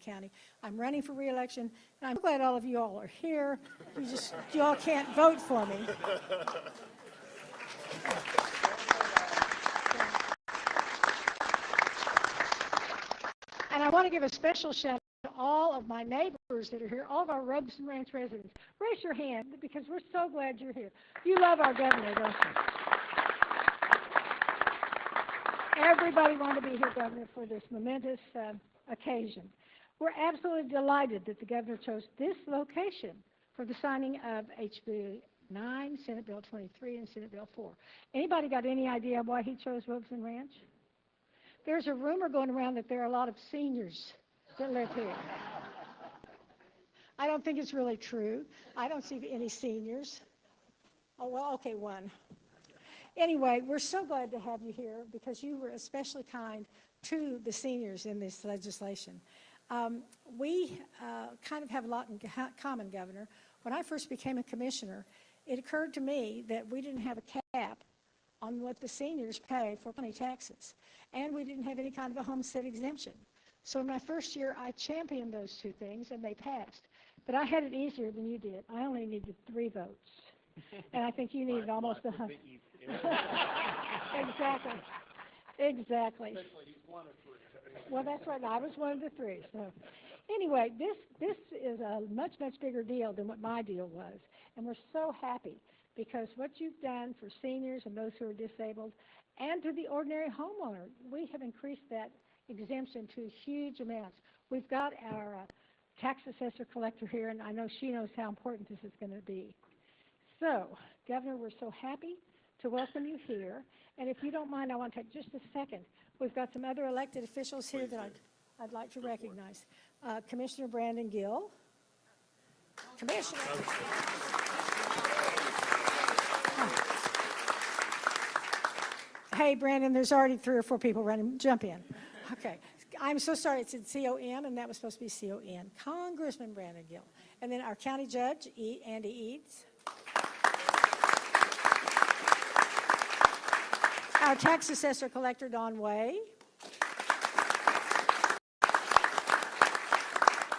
County. I'm running for re-election, and I'm glad all of you all are here. You all can't vote for me. And I want to give a special shout out to all of my neighbors that are here, all of our Robeson Ranch residents. Raise your hand, because we're so glad you're here. You love our governor, don't you? Everybody wanted to be here, Governor, for this momentous occasion. We're absolutely delighted that the governor chose this location for the signing of HB 9, Senate Bill 23, and Senate Bill 4. Anybody got any idea why he chose Robeson Ranch? There's a rumor going around that there are a lot of seniors that live here. I don't think it's really true. I don't see any seniors. Oh, well, okay, one. Anyway, we're so glad to have you here because you were especially kind to the seniors in this legislation. We kind of have a lot in common, Governor. When I first became a commissioner, it occurred to me that we didn't have a cap on what the seniors pay for county taxes, and we didn't have any kind of a homestead exemption. So in my first year, I championed those two things, and they passed. But I had it easier than you did. I only needed 3 votes, and I think you needed almost 100. Exactly. Well, that's right. I was one of the 3. So, anyway, this is a much bigger deal than what my deal was, and we're so happy because what you've done for seniors and those who are disabled, and to the ordinary homeowner, we have increased that exemption to huge amounts. We've got our tax assessor collector here, and I know she knows how important this is going to be. So, Governor, we're so happy to welcome you here. And if you don't mind, I want to take just a second. We've got some other elected officials here that I'd like to recognize. Commissioner Brandon Gill. Commissioner. Hey, Brandon, there's already 3 or 4 people running. Jump in. Okay. I'm so sorry. It said C-O-M, and that was supposed to be C-O-N. Congressman Brandon Gill. And then our county judge, Andy Eads. Our tax assessor collector, Don Way.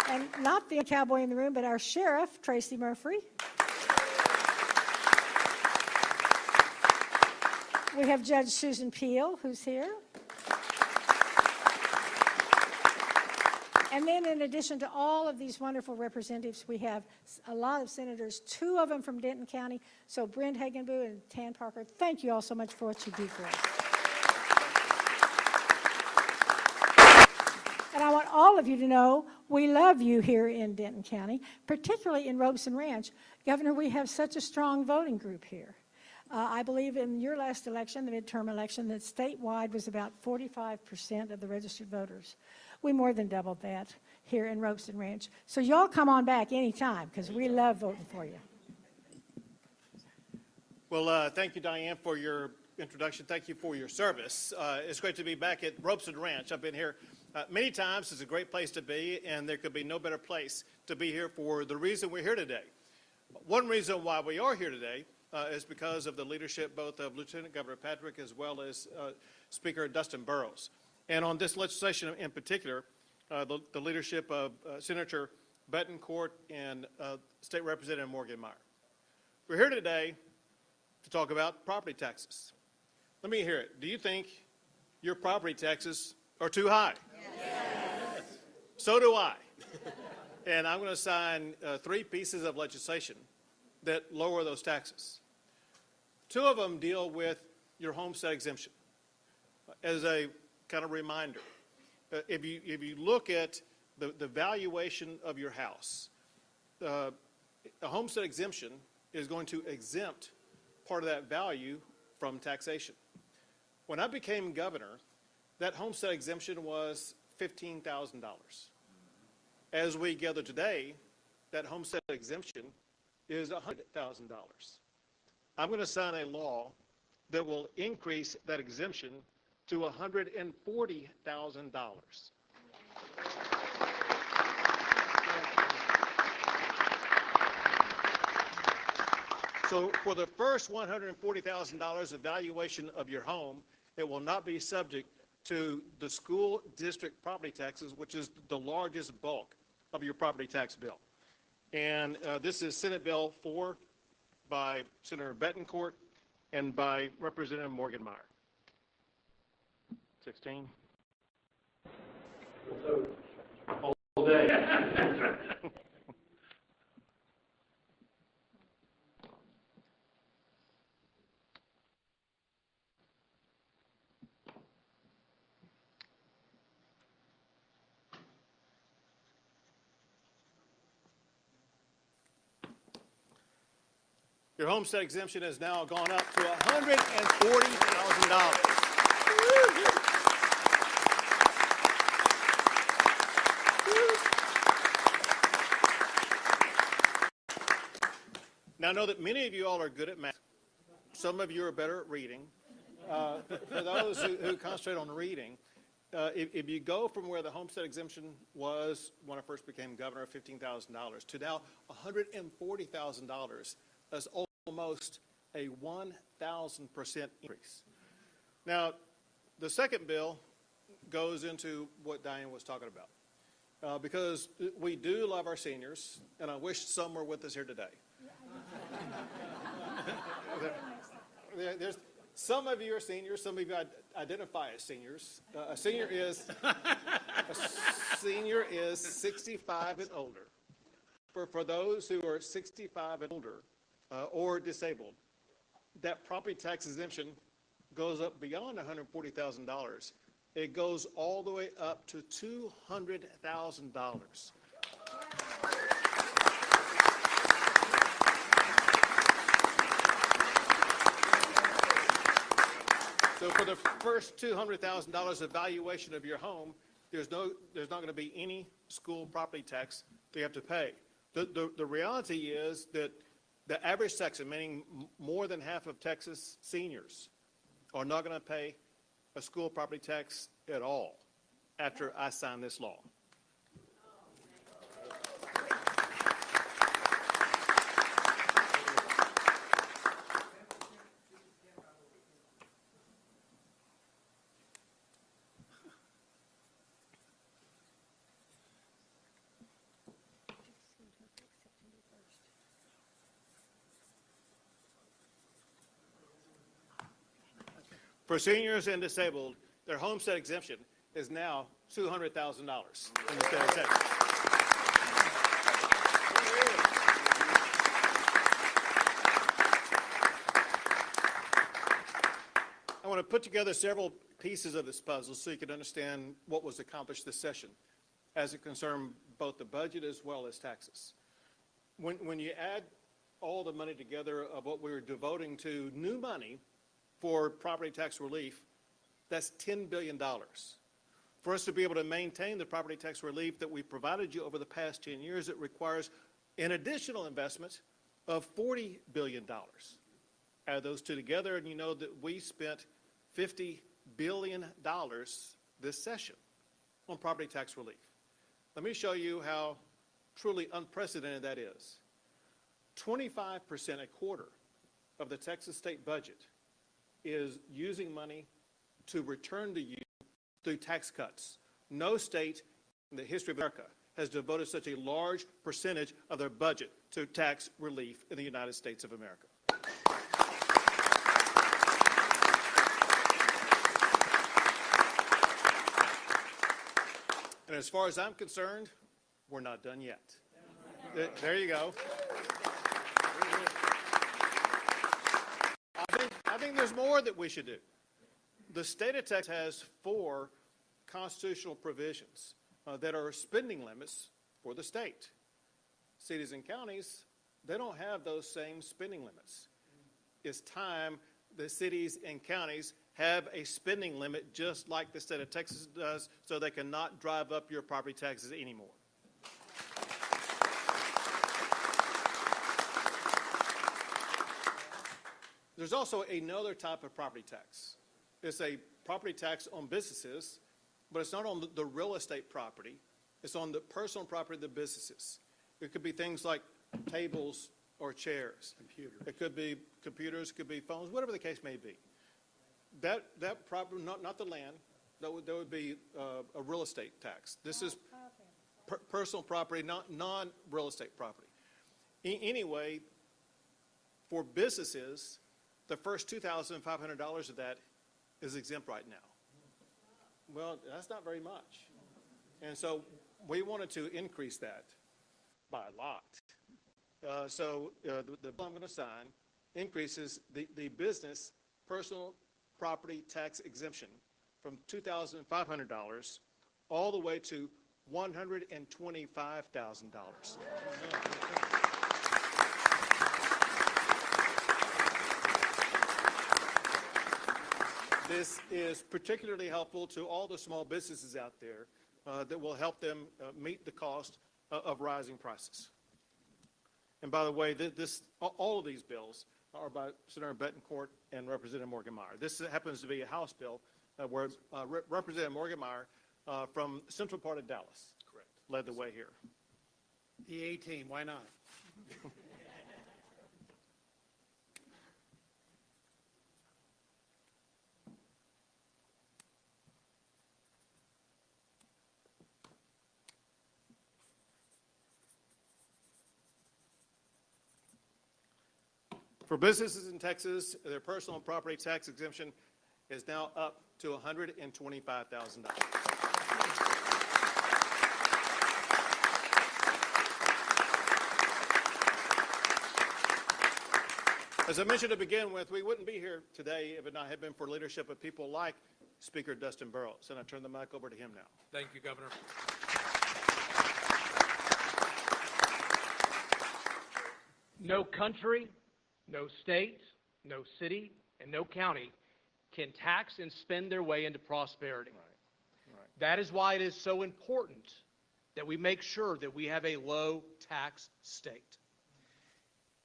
And not the cowboy in the room, but our sheriff, Tracy Murphy. We have Judge Susan Peel, who's here. And then in addition to all of these wonderful representatives, we have a lot of senators, 2 of them from Denton County. So Brent Hagenboo and Tan Parker, thank you all so much for what you do for us. And I want all of you to know we love you here in Denton County, particularly in Robeson Ranch. Governor, we have such a strong voting group here. I believe in your last election, the midterm election, that statewide was about 45% of the registered voters. We more than doubled that here in Robeson Ranch. So y'all come on back anytime because we love voting for you. Well, thank you, Diane, for your introduction. Thank you for your service. It's great to be back at Robeson Ranch. I've been here many times. It's a great place to be, and there could be no better place to be here for the reason we're here today. One reason why we are here today is because of the leadership both of Lieutenant Governor Patrick as well as Speaker Dustin Burrows. And on this legislation in particular, the leadership of Senator Betancourt and State Representative Morgan Meyer. We're here today to talk about property taxes. Let me hear it. Do you think your property taxes are too high? Yes. So do I. And I'm going to sign 3 pieces of legislation that lower those taxes. 2 of them deal with your homestead exemption. As a kind of reminder, if you look at the valuation of your house, a homestead exemption is going to exempt part of that value from taxation. When I became governor, that homestead exemption was $15,000. As we gather today, that homestead exemption is $100,000. I'm going to sign a law that will increase that exemption to $140,000. So for the first $140,000 of valuation of your home, it will not be subject to the school district property taxes, which is the largest bulk of your property tax bill. And this is Senate Bill 4 by Senator Betancourt and by Representative Morganmeyer. 16. All day. Your homestead exemption has now gone up to $140,000. Now, I know that many of you all are good at math. Some of you are better at reading. For those who concentrate on reading, if you go from where the homestead exemption was when I first became governor, $15,000, to now $140,000, that's almost a 1,000% increase. Now, the second bill goes into what Diane was talking about, because we do love our seniors, and I wish some were with us here today. There's some of you are seniors. Some of you identify as seniors. A senior is 65 and older. For those who are 65 and older or disabled, that property tax exemption goes up beyond $140,000. It goes all the way up to $200,000. So for the first $200,000 of valuation of your home, there's not going to be any school property tax that you have to pay. The reality is that the average Texan, meaning more than half of Texas seniors, are not going to pay a school property tax at all after I sign this law. For seniors and disabled, their homestead exemption is now $200,000 in the state of Texas. I want to put together several pieces of this puzzle so you can understand what was accomplished this session as it concerned both the budget as well as taxes. When you add all the money together of what we were devoting to new money for property tax relief, that's $10 billion. For us to be able to maintain the property tax relief that we provided you over the past 10 years, it requires an additional investment of $40 billion. Add those two together, and you know that we spent $50 billion this session on property tax relief. Let me show you how truly unprecedented that is. 25%, a quarter, of the Texas state budget is using money to return to you through tax cuts. No state in the history of America has devoted such a large percentage of their budget to tax relief in the United States of America. And as far as I'm concerned, we're not done yet. There you go. I think there's more that we should do. The state of Texas has 4 constitutional provisions that are spending limits for the state. Cities and counties, they don't have those same spending limits. It's time the cities and counties have a spending limit just like the state of Texas does, so they cannot drive up your property taxes anymore. There's also another type of property tax. It's a property tax on businesses, but it's not on the real estate property. It's on the personal property of the businesses. It could be things like tables or chairs. It could be computers, it could be phones, whatever the case may be. That property, not the land, That would be a real estate tax. This is personal property, not non-real estate property. Anyway, for businesses, the first $2,500 of that is exempt right now. Well, that's not very much. And so we wanted to increase that by a lot. The bill I'm going to sign increases the business personal property tax exemption from $2,500 all the way to $125,000. This is particularly helpful to all the small businesses out there that will help them meet the cost of rising prices. And by the way, all of these bills are by Senator Betancourt and Representative Morgan-Meyer. This happens to be a House bill where Representative Morgan-Meyer from the central part of Dallas led the way here. The A-team, why not? For businesses in Texas, their personal property tax exemption is now up to $125,000. As I mentioned to begin with, we wouldn't be here today if it not had been for leadership of people like Speaker Dustin Burrows. And I turn the mic over to him now. Thank you, Governor. No country, no state, no city, and no county can tax and spend their way into prosperity. Right. That is why it is so important that we make sure that we have a low tax state.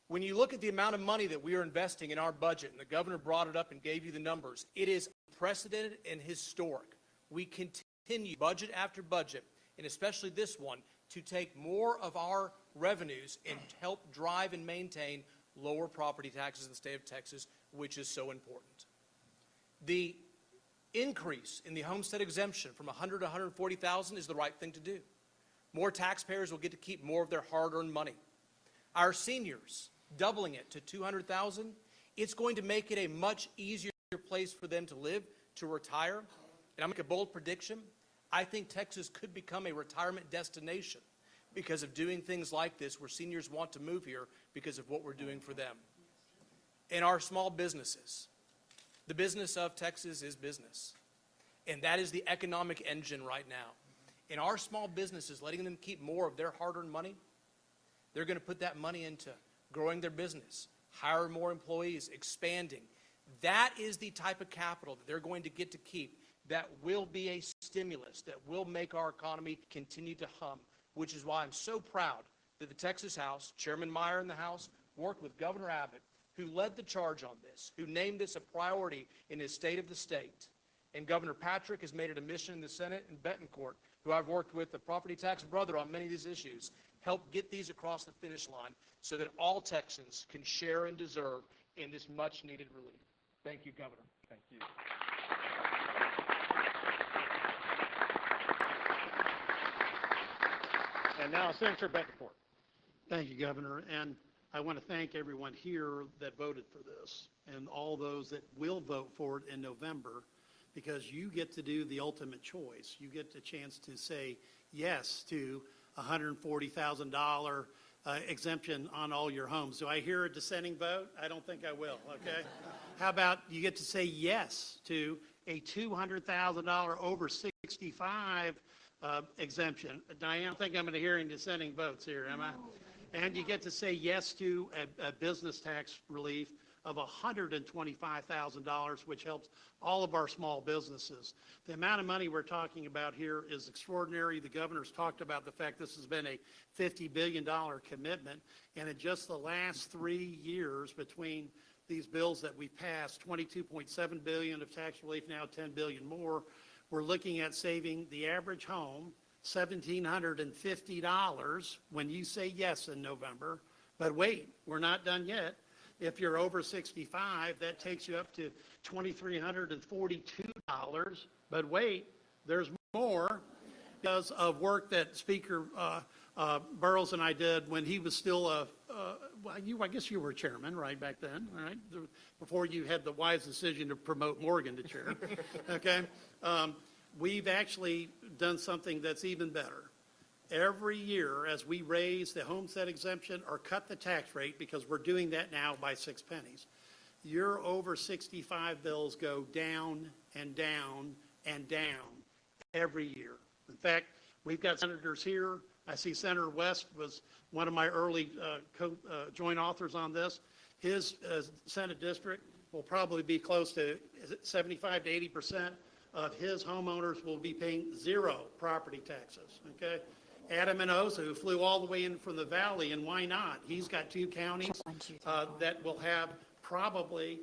When you look at the amount of money that we are investing in our budget, and the governor brought it up and gave you the numbers, it is unprecedented and historic. We continue budget after budget, and especially this one, to take more of our revenues and help drive and maintain lower property taxes in the state of Texas, which is so important. The increase in the homestead exemption from $100,000 to $140,000 is the right thing to do. More taxpayers will get to keep more of their hard-earned money. Our seniors, doubling it to $200,000, it's going to make it a much easier place for them to live, to retire. And I'll make a bold prediction. I think Texas could become a retirement destination because of doing things like this, where seniors want to move here because of what we're doing for them. And our small businesses. The business of Texas is business. And that is the economic engine right now. And our small businesses, letting them keep more of their hard-earned money, they're going to put that money into growing their business, hire more employees, expanding. That is the type of capital that they're going to get to keep that will be a stimulus, that will make our economy continue to hum, which is why I'm so proud that the Texas House, Chairman Meyer in the House, worked with Governor Abbott, who led the charge on this, who named this a priority in his State of the State. And Governor Patrick has made it a mission in the Senate, and Betancourt, who I've worked with, the property tax brother on many of these issues, help get these across the finish line so that all Texans can share and deserve in this much-needed relief. Thank you, Governor. Thank you. And now, Senator Betancourt. Thank you, Governor. And I want to thank everyone here that voted for this and all those that will vote for it in November, because you get to do the ultimate choice. You get the chance to say yes to $140,000 exemption on all your homes. Do I hear a dissenting vote? I don't think I will, okay? How about you get to say yes to a $200,000 over 65 exemption? Diane, I don't think I'm going to hear any dissenting votes here, am I? And you get to say yes to a business tax relief of $125,000, which helps all of our small businesses. The amount of money we're talking about here is extraordinary. The governor's talked about the fact this has been a $50 billion commitment, and in just the last 3 years between these bills that we passed, $22.7 billion of tax relief, now $10 billion more, we're looking at saving the average home $1,750 when you say yes in November. But wait, we're not done yet. If you're over 65, that takes you up to $2,342 But wait, there's more because of work that Speaker Burrows and I did when he was still I guess you were chairman, right, back then, right? Before you had the wise decision to promote Morgan to chair, okay? We've actually done something that's even better. Every year, as we raise the homestead exemption or cut the tax rate, because we're doing that now by 6 pennies, your over 65 bills go down and down and down every year. In fact, we've got senators here. I see Senator West was one of my early joint authors on this. His Senate district will probably be close to 75 to 80% of his homeowners will be paying 0 property taxes, okay? Adam Inosa, who flew all the way in from the valley, and why not? He's got 2 counties that will have probably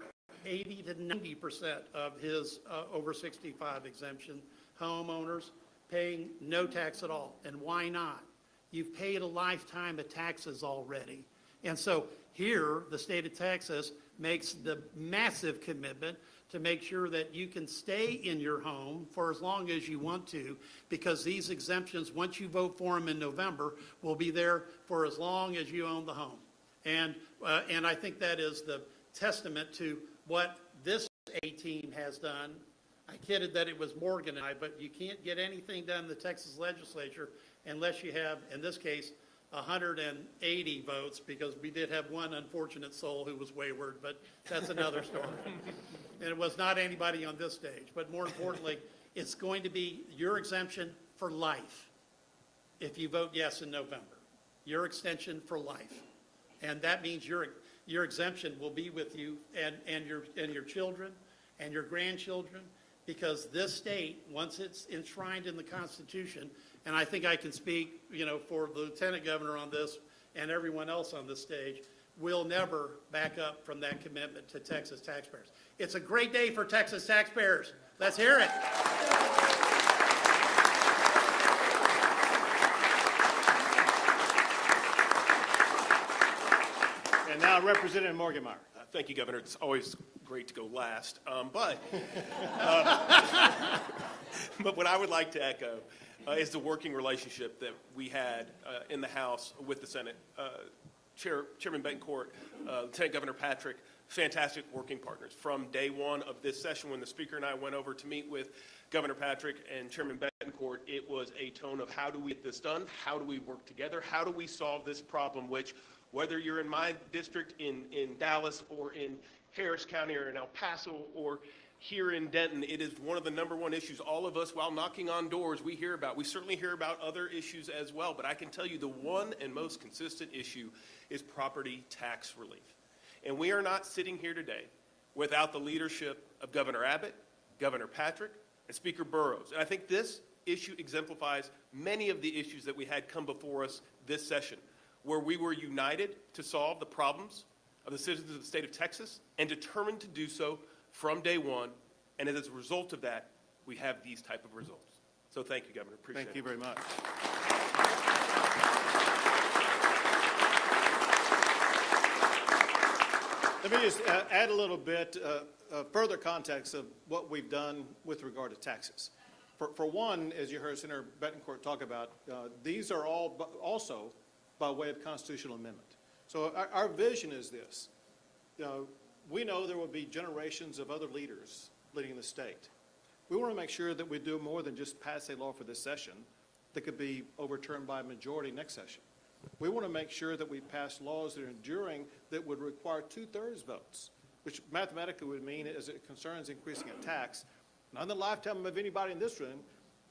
80 to 90% of his over 65 exemption homeowners paying no tax at all. And why not? You've paid a lifetime of taxes already. And so here, the state of Texas makes the massive commitment to make sure that you can stay in your home for as long as you want to, because these exemptions, once you vote for them in November, will be there for as long as you own the home. And I think that is the testament to what this A team has done. I kidded that it was Morgan and I, but you can't get anything done in the Texas legislature unless you have, in this case, 180 votes, because we did have one unfortunate soul who was wayward, but that's another story. And it was not anybody on this stage. But more importantly, it's going to be your exemption for life if you vote yes in November. Your extension for life. And that means your exemption will be with you and your children and your grandchildren, because this state, once it's enshrined in the Constitution, and I think I can speak, for the lieutenant governor on this and everyone else on this stage, will never back up from that commitment to Texas taxpayers. It's a great day for Texas taxpayers. Let's hear it. And now Representative Morgan-Meyer. Thank you, Governor. It's always great to go last. But what I would like to echo is the working relationship that we had in the House with the Senate. Chairman Betancourt, Lieutenant Governor Patrick, fantastic working partners. From day one of this session, when the Speaker and I went over to meet with Governor Patrick and Chairman Betancourt, it was a tone of how do we get this done? How do we work together? How do we solve this problem, which, whether you're in my district in Dallas or in Harris County or in El Paso or here in Denton, it is one of the #1 issues all of us, while knocking on doors, we hear about. We certainly hear about other issues as well, but I can tell you the one and most consistent issue is property tax relief. And we are not sitting here today without the leadership of Governor Abbott, Governor Patrick, and Speaker Burrows. And I think this issue exemplifies many of the issues that we had come before us this session, where we were united to solve the problems of the citizens of the state of Texas and determined to do so from day one. And as a result of that, we have these type of results. So thank you, Governor. Appreciate it. Thank you very much. Let me just add a little bit further context of what we've done with regard to taxes. For one, as you heard Senator Betancourt talk about, these are all also by way of constitutional amendment. So our vision is this. We know there will be generations of other leaders leading the state. We want to make sure that we do more than just pass a law for this session that could be overturned by a majority next session. We want to make sure that we pass laws that are enduring that would require 2/3 votes, which mathematically would mean, as it concerns increasing a tax, not in the lifetime of anybody in this room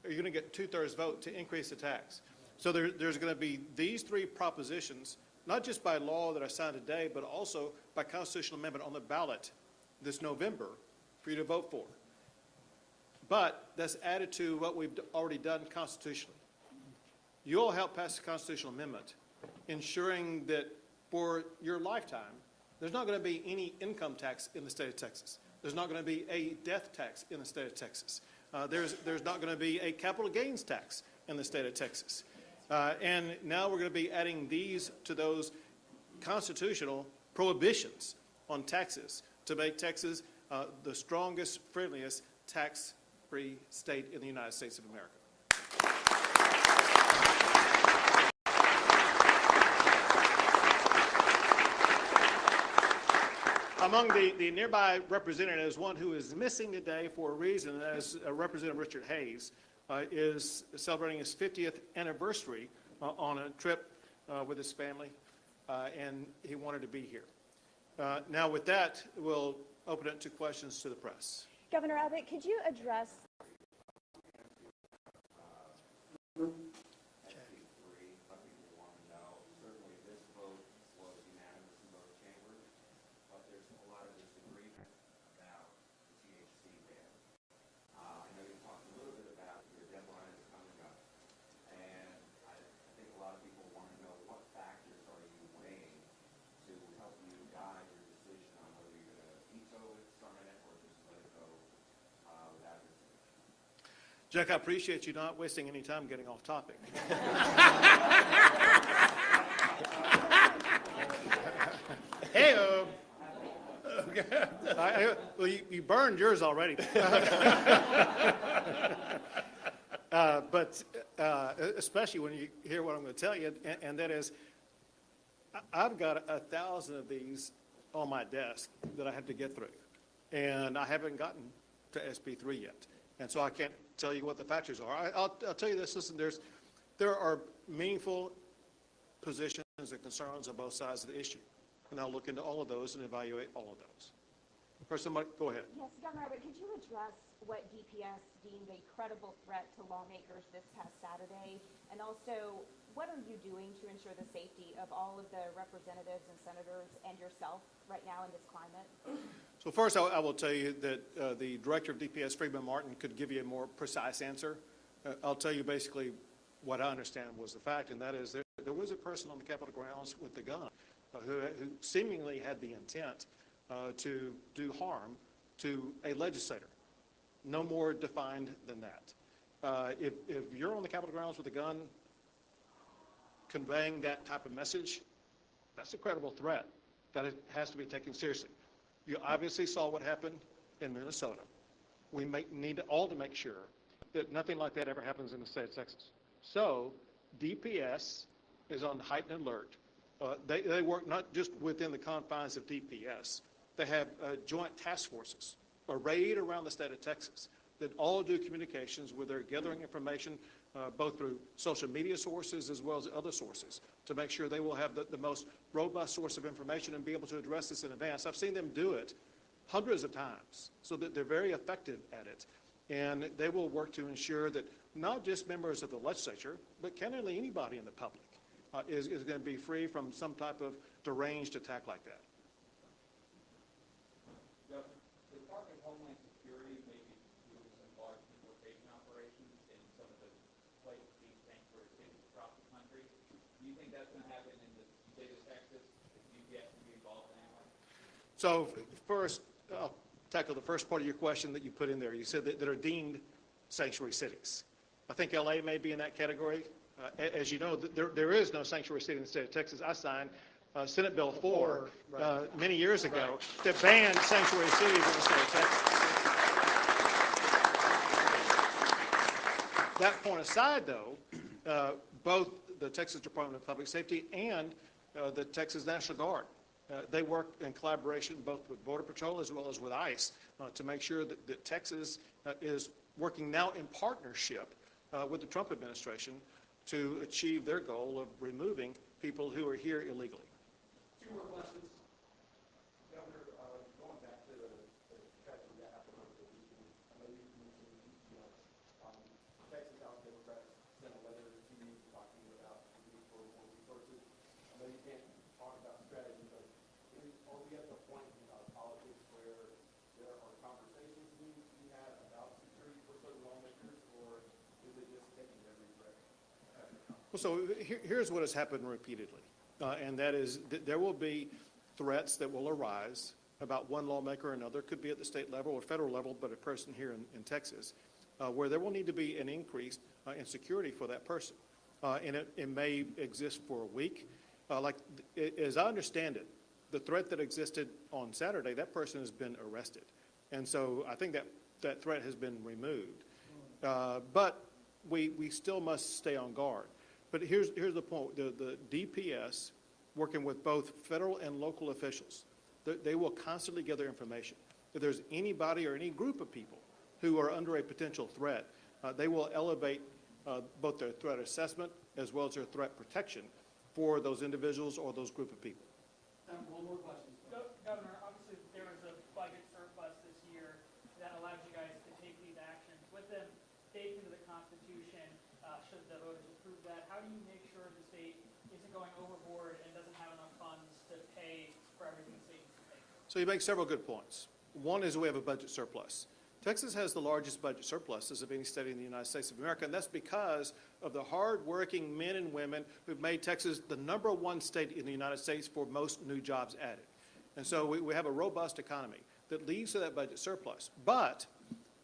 are you going to get 2/3 vote to increase the tax. So there's going to be these 3 propositions, not just by law that I signed today, but also by constitutional amendment on the ballot this November for you to vote for. But that's added to what we've already done constitutionally. You all helped pass the constitutional amendment, ensuring that for your lifetime, there's not going to be any income tax in the state of Texas. There's not going to be a death tax in the state of Texas. There's not going to be a capital gains tax in the state of Texas. And now we're going to be adding these to those constitutional prohibitions on taxes to make Texas the strongest, friendliest tax tax-free state in the United States of America. Among the nearby representatives, one who is missing today for a reason, as Representative Richard Hayes is celebrating his 50th anniversary on a trip with his family, and he wanted to be here. Now, with that, we'll open it to questions to the press. Governor Abbott, could you address Jack, I appreciate you not wasting any time getting off topic. Hey-o. Well, you burned yours already. But especially when you hear what I'm going to tell you, and that is, I've got 1,000 of these on my desk that I have to get through, and I haven't gotten to SB3 yet, and so I can't tell you what the factors are. I'll tell you this. Listen, there are meaningful positions and concerns on both sides of the issue, and I'll look into all of those and evaluate all of those. First, somebody, go ahead. Yes, Governor Abbott, could you address what DPS deemed a credible threat to lawmakers this past Saturday? And also, what are you doing to ensure the safety of all of the representatives and senators and yourself right now in this climate? So first, I will tell you that the director of DPS, Freeman Martin, could give you a more precise answer. I'll tell you basically what I understand was the fact, and that is there was a person on the Capitol grounds with a gun who seemingly had the intent to do harm to a legislator. No more defined than that. If you're on the Capitol grounds with a gun conveying that type of message, that's a credible threat that it has to be taken seriously. You obviously saw what happened in Minnesota. We need all to make sure that nothing like that ever happens in the state of Texas. So DPS is on heightened alert. They work not just within the confines of DPS. They have joint task forces arrayed around the state of Texas that all do communications where they're gathering information both through social media sources as well as other sources to make sure they will have the most robust source of information and be able to address this in advance. I've seen them do it hundreds of times so that they're very effective at it. And they will work to ensure that not just members of the legislature, but candidly anybody in the public is going to be free from some type of deranged attack like that. The Department of Homeland Security may be doing some large deportation operations in some of the places being sanctuary cities across the country. Do you think that's going to happen in the state of Texas? If UPS can be involved in that way? So first, I'll tackle the first part of your question that you put in there. You said that are deemed sanctuary cities. I think LA may be in that category. As you know, there is no sanctuary city in the state of Texas. I signed Senate Bill 4 many years ago that banned sanctuary cities in the state of Texas. That point aside, though, both the Texas Department of Public Safety and the Texas National Guard, they work in collaboration both with Border Patrol as well as with ICE to make sure that Texas is working now in partnership with the Trump administration to achieve their goal of removing people who are here illegally. Two more questions. Governor, going back to the tragedy that happened over the weekend, I know you mentioned Texas House Democrats sent a letter to you talking about the need for more resources. I know you can't talk about strategy, but are we at the point in our politics where there are conversations being had about security for certain lawmakers, or is it just taking every threat? Well, so here's what has happened repeatedly, and that is that there will be threats that will arise about one lawmaker or another. It could be at the state level or federal level, but a person here in Texas, where there will need to be an increase in security for that person. And it may exist for a week. As I understand it, the threat that existed on Saturday, that person has been arrested. And so I think that that threat has been removed. But we still must stay on guard. But here's the point. The DPS, working with both federal and local officials, they will constantly gather information. If there's anybody or any group of people who are under a potential threat, they will elevate both their threat assessment as well as their threat protection for those individuals or those group of people. One more question. Governor, obviously there was a budget surplus this year that allows you guys to take these actions. With them baked into the Constitution, should the voters approve that, how do you make sure the state isn't going overboard and doesn't have enough funds to pay for everything the state needs to pay for? So you make several good points. One is we have a budget surplus. Texas has the largest budget surpluses of any state in the United States of America, and that's because of the hard-working men and women who've made Texas the #1 state in the United States for most new jobs added. And so we have a robust economy that leads to that budget surplus. But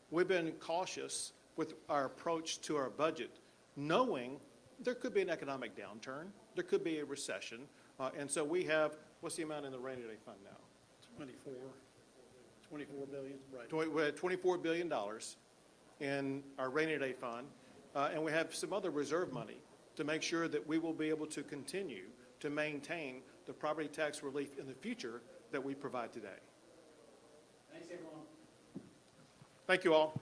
we've been cautious with our approach to our budget, knowing there could be an economic downturn, there could be a recession, and so we have, what's the amount in the rainy day fund now? 24 billion, right. We're at $24 billion in our rainy day fund, and we have some other reserve money to make sure that we will be able to continue to maintain the property tax relief in the future that we provide today. Thanks, everyone. Thank you all.